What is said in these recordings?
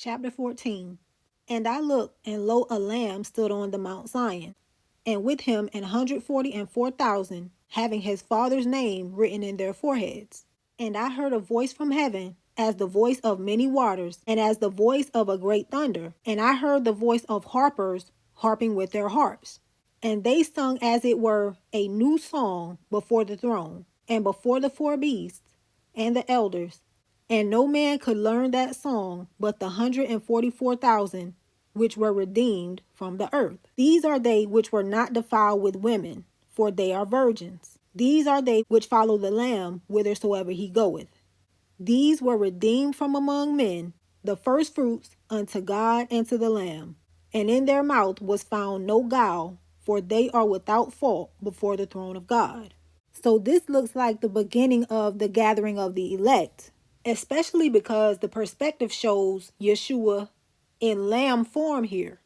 Chapter 14. And I looked, and lo, a lamb stood on the Mount Zion, and with him 144,000, having his father's name written in their foreheads. And I heard a voice from heaven, as the voice of many waters, and as the voice of a great thunder. And I heard the voice of harpers harping with their harps. And they sung as it were a new song before the throne, and before the four beasts, and the elders. And no man could learn that song but the 144,000 which were redeemed from the earth. These are they which were not defiled with women, for they are virgins. These are they which follow the Lamb whithersoever he goeth. These were redeemed from among men, the firstfruits unto God and to the Lamb. And in their mouth was found no guile, for they are without fault before the throne of God. So this looks like the beginning of the gathering of the elect, especially because the perspective shows Yeshua in lamb form here.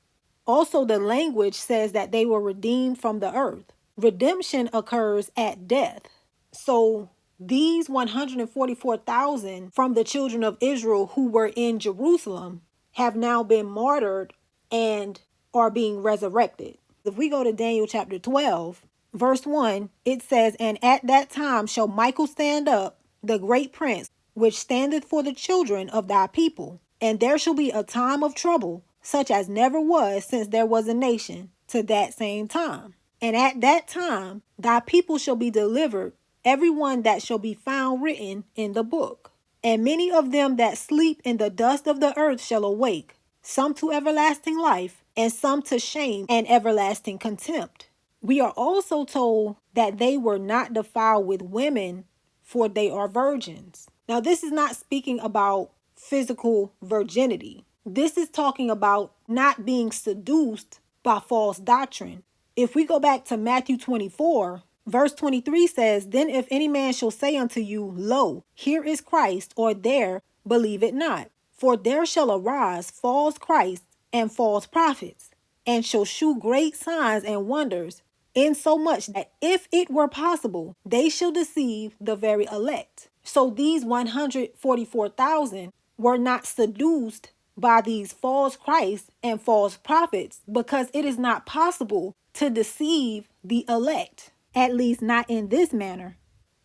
Also, the language says that they were redeemed from the earth. Redemption occurs at death. So these 144,000 from the children of Israel who were in Jerusalem have now been martyred and are being resurrected. If we go to Daniel chapter 12, verse 1, it says, And at that time shall Michael stand up, the great prince, which standeth for the children of thy people. And there shall be a time of trouble, such as never was since there was a nation, to that same time. And at that time thy people shall be delivered, every one that shall be found written in the book. And many of them that sleep in the dust of the earth shall awake, some to everlasting life, and some to shame and everlasting contempt. We are also told that they were not defiled with women, for they are virgins. Now, this is not speaking about physical virginity. This is talking about not being seduced by false doctrine. If we go back to Matthew 24, verse 23 says, Then if any man shall say unto you, Lo, here is Christ, or there, believe it not. For there shall arise false Christs and false prophets, and shall shew great signs and wonders, insomuch that if it were possible, they shall deceive the very elect. So these 144,000 were not seduced by these false Christs and false prophets, because it is not possible to deceive the elect, at least not in this manner.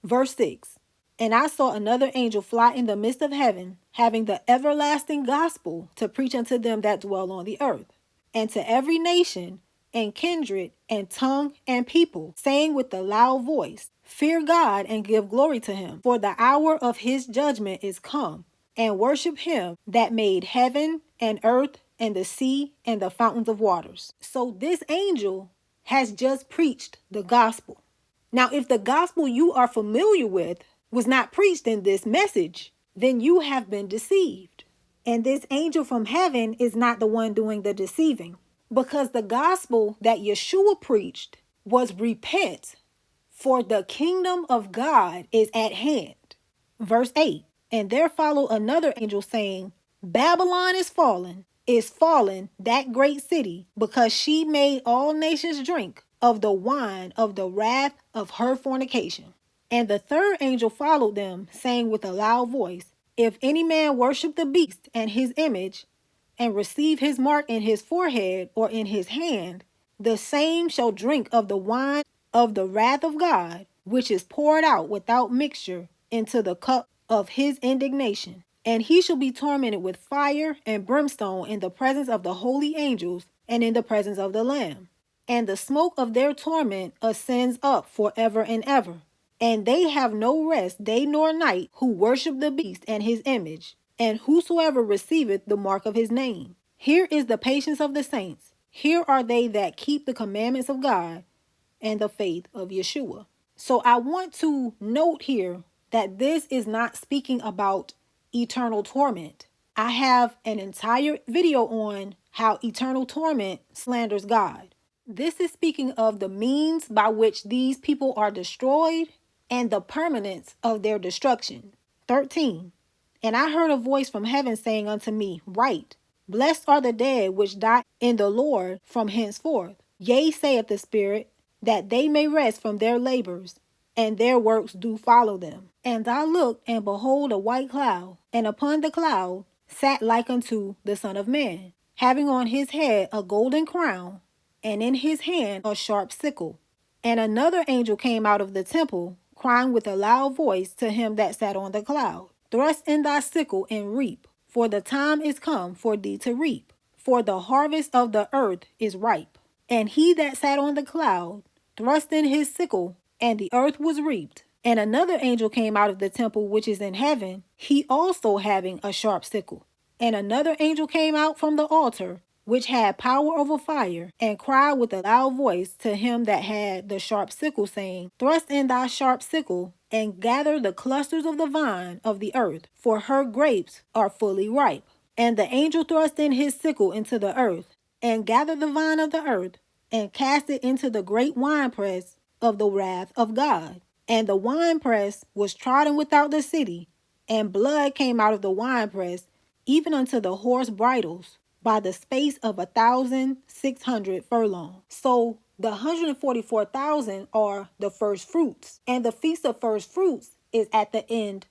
Verse 6, And I saw another angel fly in the midst of heaven, having the everlasting gospel to preach unto them that dwell on the earth, and to every nation and kindred and tongue and people, saying with a loud voice, Fear God and give glory to him, for the hour of his judgment is come, and worship him that made heaven and earth and the sea and the fountains of waters. So this angel has just preached the gospel. Now, if the gospel you are familiar with was not preached in this message, then you have been deceived. And this angel from heaven is not the one doing the deceiving, because the gospel that Yeshua preached was repent, for the kingdom of God is at hand. Verse 8, And there followed another angel saying, Babylon is fallen, that great city, because she made all nations drink of the wine of the wrath of her fornication. And the third angel followed them, saying with a loud voice, If any man worship the beast and his image, and receive his mark in his forehead or in his hand, the same shall drink of the wine of the wrath of God, which is poured out without mixture into the cup of his indignation. And he shall be tormented with fire and brimstone in the presence of the holy angels and in the presence of the Lamb. And the smoke of their torment ascends up forever and ever. And they have no rest day nor night who worship the beast and his image, and whosoever receiveth the mark of his name. Here is the patience of the saints. Here are they that keep the commandments of God and the faith of Yeshua. So I want to note here that this is not speaking about eternal torment. I have an entire video on how eternal torment slanders God. This is speaking of the means by which these people are destroyed and the permanence of their destruction. 13. And I heard a voice from heaven saying unto me, Write, Blessed are the dead which die in the Lord from henceforth. Yea, saith the Spirit, that they may rest from their labors, and their works do follow them. And I looked, and behold, a white cloud, and upon the cloud sat like unto the Son of Man, having on his head a golden crown, and in his hand a sharp sickle. And another angel came out of the temple, crying with a loud voice to him that sat on the cloud, Thrust in thy sickle and reap, for the time is come for thee to reap, for the harvest of the earth is ripe. And he that sat on the cloud thrust in his sickle, and the earth was reaped. And another angel came out of the temple which is in heaven, he also having a sharp sickle. And another angel came out from the altar, which had power over fire, and cried with a loud voice to him that had the sharp sickle, saying, Thrust in thy sharp sickle, and gather the clusters of the vine of the earth, for her grapes are fully ripe. And the angel thrust in his sickle into the earth, and gathered the vine of the earth, and cast it into the great winepress of the wrath of God. And the winepress was trodden without the city, and blood came out of the winepress, even unto the horse bridles, by the space of 1,600 furlongs. So the 144,000 are the first fruits, and the feast of first fruits is at the end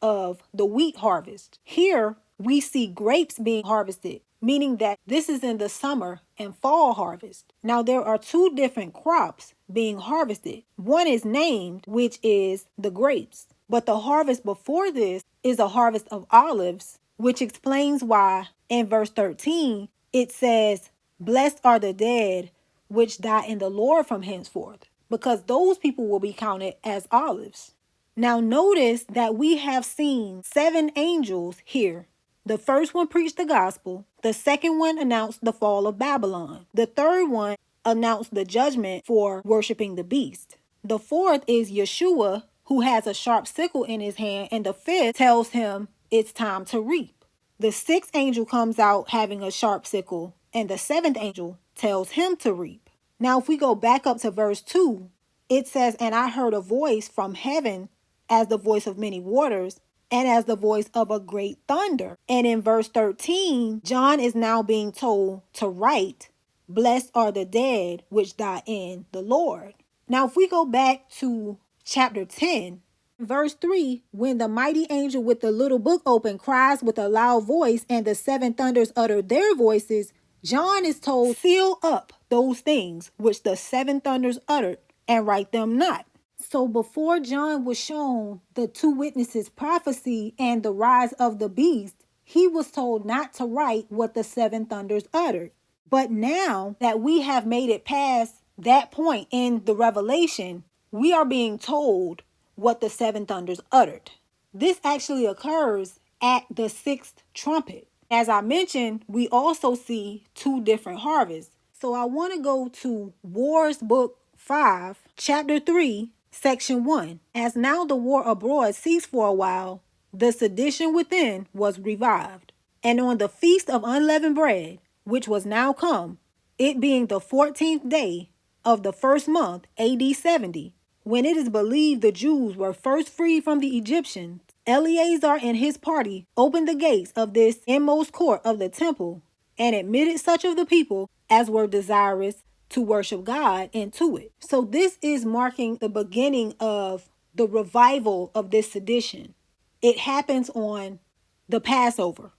of the wheat harvest. Here we see grapes being harvested, meaning that this is in the summer and fall harvest. Now there are two different crops being harvested. One is named, which is the grapes, but the harvest before this is a harvest of olives, which explains why in verse 13 it says, Blessed are the dead which die in the Lord from henceforth, because those people will be counted as olives. Now notice that we have seen 7 angels here. The first one preached the gospel. The second one announced the fall of Babylon. The third one announced the judgment for worshiping the beast. The fourth is Yeshua, who has a sharp sickle in his hand, and the fifth tells him it's time to reap. The sixth angel comes out having a sharp sickle, and the seventh angel tells him to reap. Now if we go back up to verse 2, it says, And I heard a voice from heaven as the voice of many waters, and as the voice of a great thunder. And in verse 13, John is now being told to write, Blessed are the dead which die in the Lord. Now, if we go back to chapter 10, verse 3, when the mighty angel with the little book open cries with a loud voice, and the 7 thunders utter their voices, John is told, Seal up those things which the 7 thunders uttered, and write them not. So before John was shown the 2 witnesses' prophecy and the rise of the beast, he was told not to write what the 7 thunders uttered. But now that we have made it past that point in the revelation, we are being told what the 7 thunders uttered. This actually occurs at the 6th trumpet. As I mentioned, we also see 2 different harvests. So I want to go to War's Book 5, chapter 3, Section 1. As now the war abroad ceased for a while, the sedition within was revived. And on the feast of unleavened bread, which was now come, it being the 14th day of the first month, AD 70, when it is believed the Jews were first freed from the Egyptians, Eleazar and his party opened the gates of this inmost court of the temple, and admitted such of the people as were desirous to worship God into it. So this is marking the beginning of the revival of this sedition. It happens on the Passover.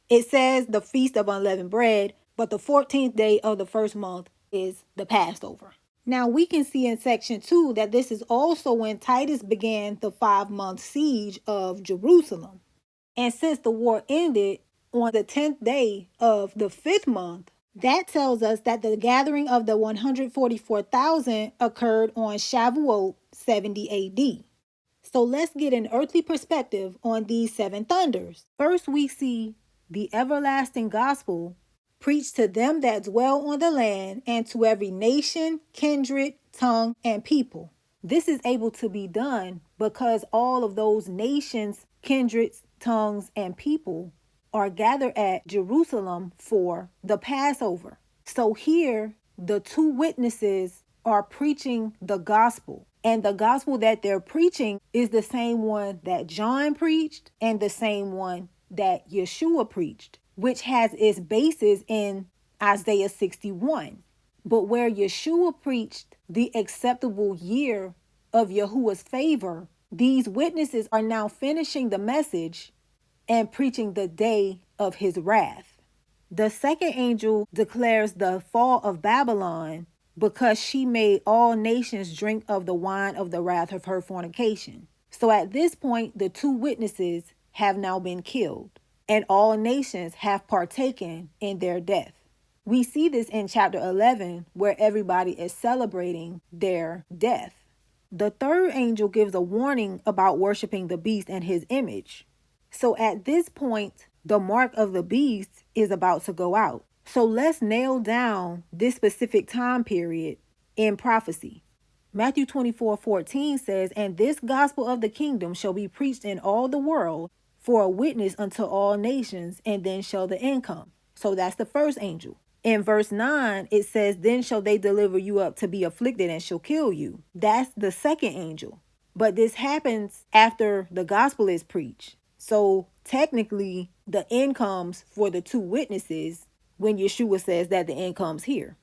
It says the Feast of Unleavened Bread, but the 14th day of the first month is the Passover. Now we can see in section 2 that this is also when Titus began the 5-month siege of Jerusalem. And since the war ended on the 10th day of the 5th month, that tells us that the gathering of the 144,000 occurred on Shavuot 70 AD. So let's get an earthly perspective on these 7 thunders. First, we see the everlasting gospel preached to them that dwell on the land, and to every nation, kindred, tongue, and people. This is able to be done because all of those nations, kindreds, tongues, and people are gathered at Jerusalem for the Passover. So here, the 2 witnesses are preaching the gospel. And the gospel that they're preaching is the same one that John preached and the same one that Yeshua preached, which has its basis in Isaiah 61. But where Yeshua preached the acceptable year of Yahuwah's favor, these witnesses are now finishing the message and preaching the day of his wrath. The second angel declares the fall of Babylon because she made all nations drink of the wine of the wrath of her fornication. So at this point, the two witnesses have now been killed, and all nations have partaken in their death. We see this in chapter 11, where everybody is celebrating their death. The third angel gives a warning about worshiping the beast and his image. So at this point, the mark of the beast is about to go out. So let's nail down this specific time period in prophecy. Matthew 24:14 says, "And this gospel of the kingdom shall be preached in all the world for a witness unto all nations, and then shall the end come." So that's the first angel. In verse 9, it says, "Then shall they deliver you up to be afflicted and shall kill you." That's the second angel. But this happens after the gospel is preached. So technically, the end comes for the two witnesses when Yeshua says that the end comes here.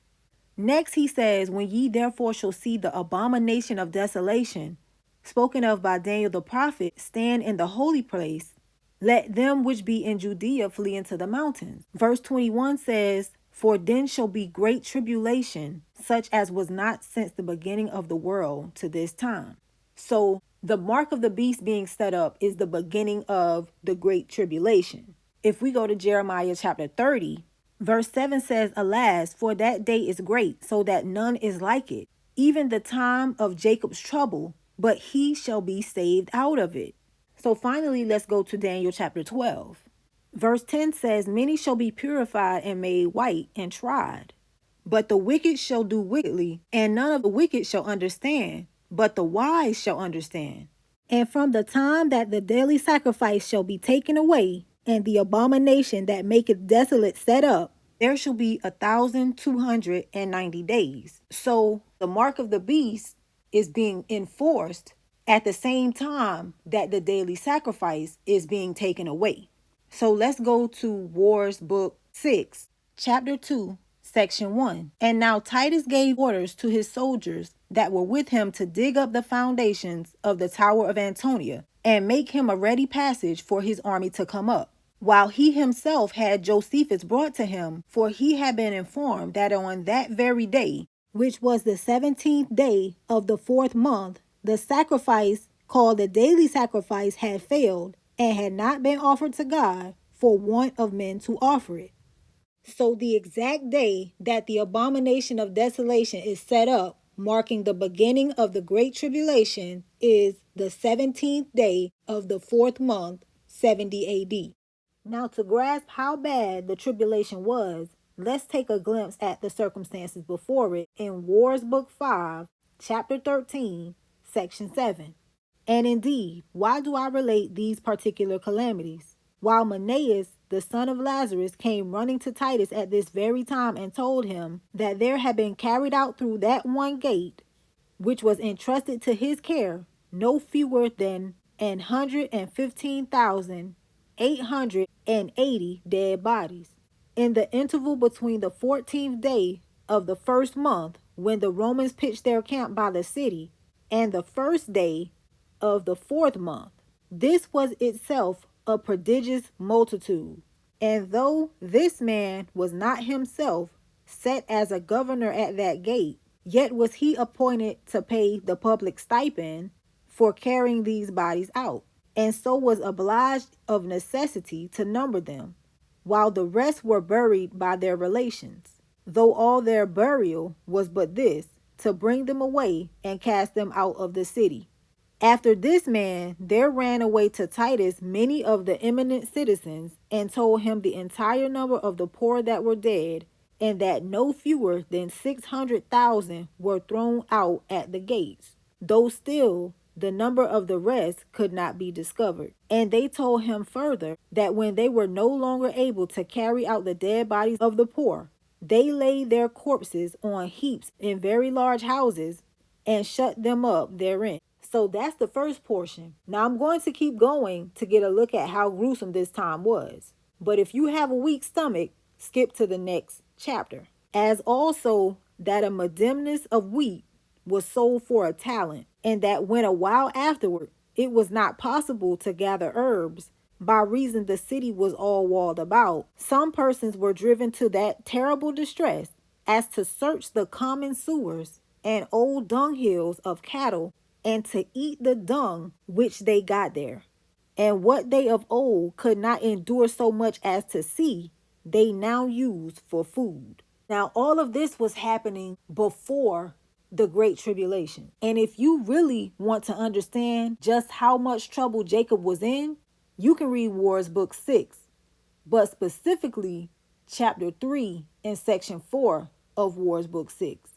Next, he says, "When ye therefore shall see the abomination of desolation, spoken of by Daniel the prophet, stand in the holy place, let them which be in Judea flee into the mountains." Verse 21 says, "For then shall be great tribulation, such as was not since the beginning of the world to this time." So the mark of the beast being set up is the beginning of the Great Tribulation. If we go to Jeremiah chapter 30, verse 7 says, "Alas, for that day is great, so that none is like it, even the time of Jacob's trouble, but he shall be saved out of it." So finally, let's go to Daniel chapter 12. Verse 10 says, "Many shall be purified and made white and tried. But the wicked shall do wickedly, and none of the wicked shall understand, but the wise shall understand. And from the time that the daily sacrifice shall be taken away, and the abomination that maketh desolate set up, there shall be 1,290 days." So the mark of the beast is being enforced at the same time that the daily sacrifice is being taken away. So let's go to Wars book 6, chapter 2, section 1. "And now Titus gave orders to his soldiers that were with him to dig up the foundations of the tower of Antonia, and make him a ready passage for his army to come up, while he himself had Josephus brought to him, for he had been informed that on that very day, which was the 17th day of the 4th month, the sacrifice called the daily sacrifice had failed, and had not been offered to God for want of men to offer it." So the exact day that the abomination of desolation is set up, marking the beginning of the Great Tribulation, is the 17th day of the 4th month, 70 AD. Now, to grasp how bad the tribulation was, let's take a glimpse at the circumstances before it in Wars book 5, chapter 13, section 7. "And indeed, why do I relate these particular calamities? While Maneas, the son of Lazarus, came running to Titus at this very time and told him that there had been carried out through that one gate, which was entrusted to his care, no fewer than 115,880 dead bodies. In the interval between the 14th day of the 1st month, when the Romans pitched their camp by the city, and the 1st day of the 4th month. This was itself a prodigious multitude. And though this man was not himself set as a governor at that gate, yet was he appointed to pay the public stipend for carrying these bodies out, and so was obliged of necessity to number them, while the rest were buried by their relations, though all their burial was but this, to bring them away and cast them out of the city. After this man, there ran away to Titus many of the eminent citizens, and told him the entire number of the poor that were dead, and that no fewer than 600,000 were thrown out at the gates, though still the number of the rest could not be discovered. And they told him further that when they were no longer able to carry out the dead bodies of the poor, they laid their corpses on heaps in very large houses and shut them up therein. So that's the first portion. Now I'm going to keep going to get a look at how gruesome this time was. But if you have a weak stomach, skip to the next chapter. As also that a medimnus of wheat was sold for a talent, and that when a while afterward it was not possible to gather herbs, by reason the city was all walled about, some persons were driven to that terrible distress as to search the common sewers and old dunghills of cattle, and to eat the dung which they got there. And what they of old could not endure so much as to see, they now use for food. Now, all of this was happening before the Great Tribulation. And if you really want to understand just how much trouble Jacob was in, you can read Wars Book 6, but specifically chapter 3 and section 4 of Wars Book 6.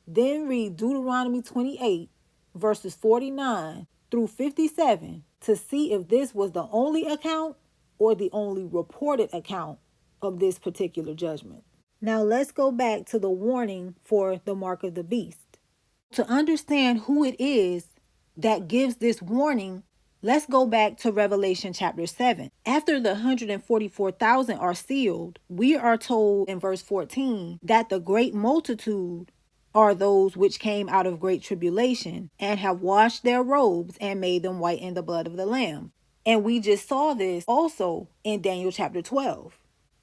Then read Deuteronomy 28, verses 49 through 57 to see if this was the only account or the only reported account of this particular judgment. Now let's go back to the warning for the mark of the beast. To understand who it is that gives this warning, let's go back to Revelation chapter 7. After the 144,000 are sealed, we are told in verse 14 that the great multitude are those which came out of great tribulation and have washed their robes and made them white in the blood of the Lamb. And we just saw this also in Daniel chapter 12.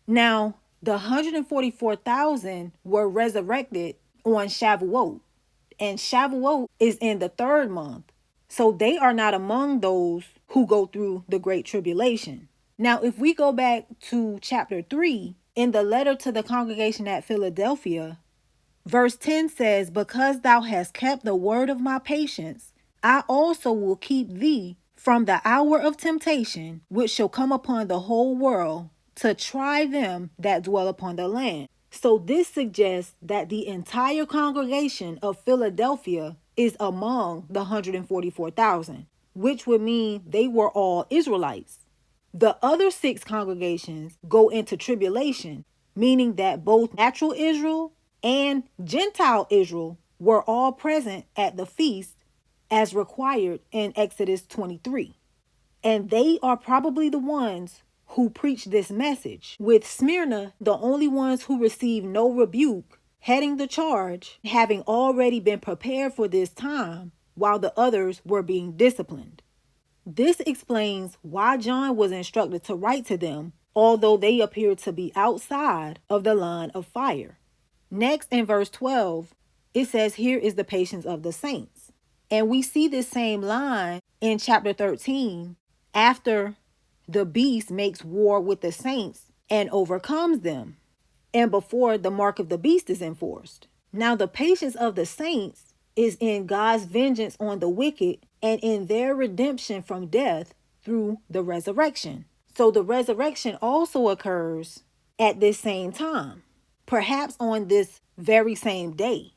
Now, the 144,000 were resurrected on Shavuot, and Shavuot is in the 3rd month. So they are not among those who go through the Great Tribulation. Now, if we go back to chapter 3, in the letter to the congregation at Philadelphia, verse 10 says, "Because thou hast kept the word of my patience, I also will keep thee from the hour of temptation, which shall come upon the whole world, to try them that dwell upon the land." So this suggests that the entire congregation of Philadelphia is among the 144,000, which would mean they were all Israelites. The other 6 congregations go into tribulation, meaning that both natural Israel and Gentile Israel were all present at the feast as required in Exodus 23. And they are probably the ones who preach this message, with Smyrna the only ones who received no rebuke, heading the charge, having already been prepared for this time, while the others were being disciplined. This explains why John was instructed to write to them, although they appeared to be outside of the line of fire. Next, in verse 12, it says, "Here is the patience of the saints." And we see this same line in chapter 13, after the beast makes war with the saints and overcomes them, and before the mark of the beast is enforced. Now, the patience of the saints is in God's vengeance on the wicked and in their redemption from death through the resurrection. So the resurrection also occurs at this same time, perhaps on this very same day.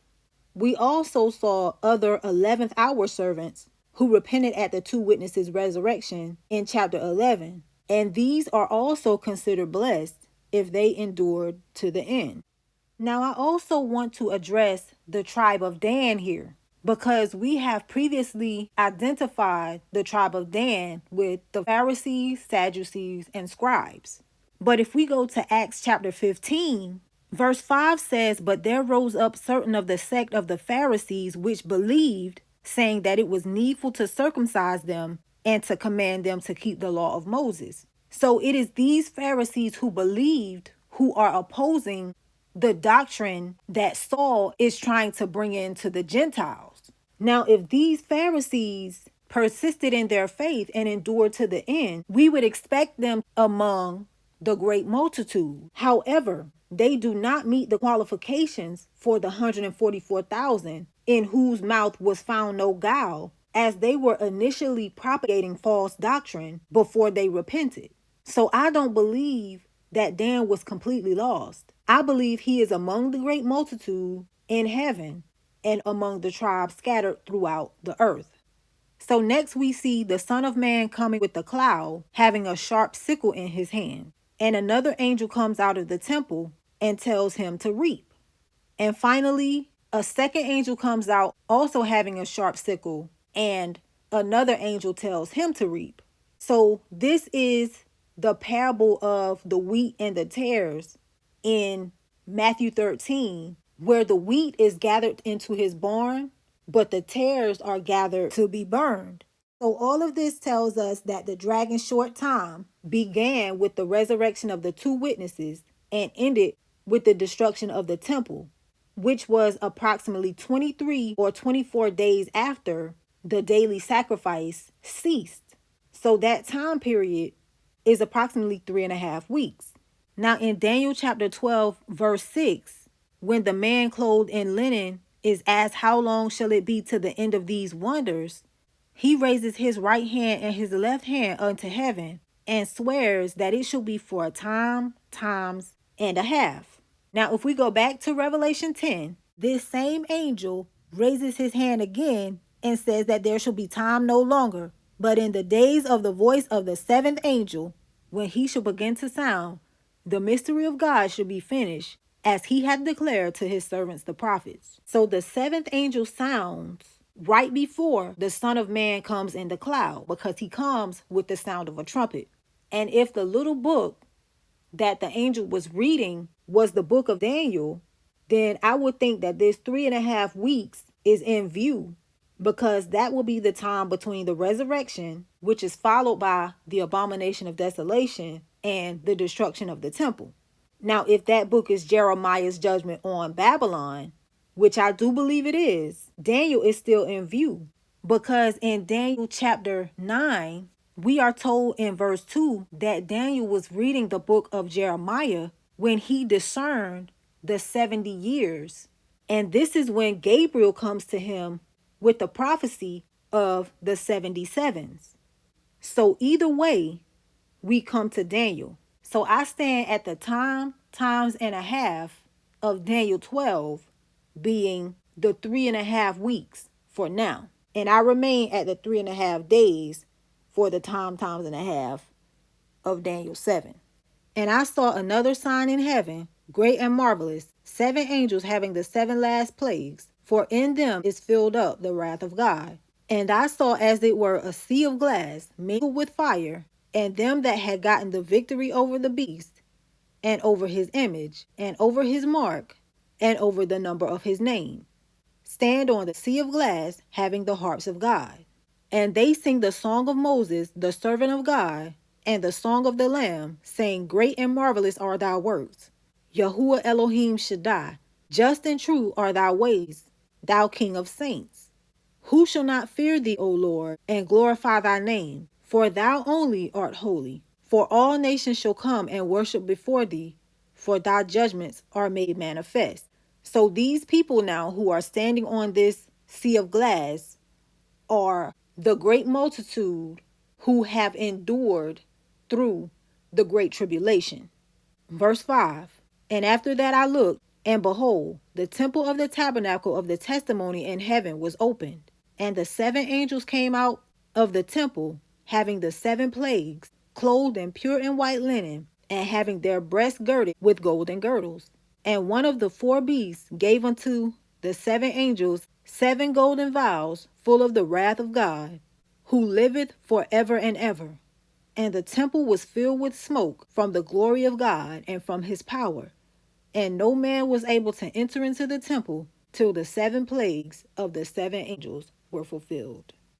We also saw other 11th hour servants who repented at the 2 witnesses' resurrection in chapter 11, and these are also considered blessed if they endured to the end. Now, I also want to address the tribe of Dan here, because we have previously identified the tribe of Dan with the Pharisees, Sadducees, and scribes. But if we go to Acts chapter 15, verse 5 says, "But there rose up certain of the sect of the Pharisees which believed, saying that it was needful to circumcise them and to command them to keep the law of Moses." So it is these Pharisees who believed who are opposing the doctrine that Saul is trying to bring into the Gentiles. Now, if these Pharisees persisted in their faith and endured to the end, we would expect them among the great multitude. However, they do not meet the qualifications for the 144,000 in whose mouth was found no guile, as they were initially propagating false doctrine before they repented. So I don't believe that Dan was completely lost. I believe he is among the great multitude in heaven and among the tribes scattered throughout the earth. So next we see the Son of Man coming with the cloud, having a sharp sickle in his hand. And another angel comes out of the temple and tells him to reap. And finally, a second angel comes out also having a sharp sickle, and another angel tells him to reap. So this is the parable of the wheat and the tares in Matthew 13, where the wheat is gathered into his barn, but the tares are gathered to be burned. So all of this tells us that the dragon's short time began with the resurrection of the two witnesses and ended with the destruction of the temple, which was approximately 23 or 24 days after the daily sacrifice ceased. So that time period is approximately 3.5 weeks. Now in Daniel chapter 12, verse 6, when the man clothed in linen is asked, how long shall it be to the end of these wonders? He raises his right hand and his left hand unto heaven and swears that it shall be for a time, times, and a half. Now, if we go back to Revelation 10, this same angel raises his hand again and says that there shall be time no longer, but in the days of the voice of the seventh angel, when he shall begin to sound, the mystery of God shall be finished, as he hath declared to his servants the prophets. So the seventh angel sounds right before the Son of Man comes in the cloud, because he comes with the sound of a trumpet. And if the little book that the angel was reading was the book of Daniel, then I would think that this 3.5 weeks is in view, because that will be the time between the resurrection, which is followed by the abomination of desolation and the destruction of the temple. Now, if that book is Jeremiah's judgment on Babylon, which I do believe it is, Daniel is still in view, because in Daniel chapter 9, we are told in verse 2 that Daniel was reading the book of Jeremiah when he discerned the 70 years. And this is when Gabriel comes to him with the prophecy of the 77s. So either way, we come to Daniel. So I stand at the time, times and a half of Daniel 12 being the 3.5 weeks for now. And I remain at the 3.5 days for the time, times and a half of Daniel 7. And I saw another sign in heaven, great and marvelous, 7 angels having the 7 last plagues, for in them is filled up the wrath of God. And I saw as it were a sea of glass mingled with fire, and them that had gotten the victory over the beast, and over his image, and over his mark, and over the number of his name, stand on the sea of glass, having the harps of God. And they sing the song of Moses, the servant of God, and the song of the Lamb, saying, great and marvelous are thy works, Yahuwah Elohim Shaddai. Just and true are thy ways, thou King of saints. Who shall not fear thee, O Lord, and glorify thy name? For thou only art holy. For all nations shall come and worship before thee, for thy judgments are made manifest. So these people now who are standing on this sea of glass are the great multitude who have endured through the Great Tribulation. Verse 5, and after that I looked, and behold, the temple of the tabernacle of the testimony in heaven was opened. And the 7 angels came out of the temple, having the 7 plagues, clothed in pure and white linen, and having their breasts girded with golden girdles. And one of the 4 beasts gave unto the 7 angels 7 golden vials full of the wrath of God, who liveth for ever and ever. And the temple was filled with smoke from the glory of God and from his power. And no man was able to enter into the temple till the 7 plagues of the 7 angels were fulfilled.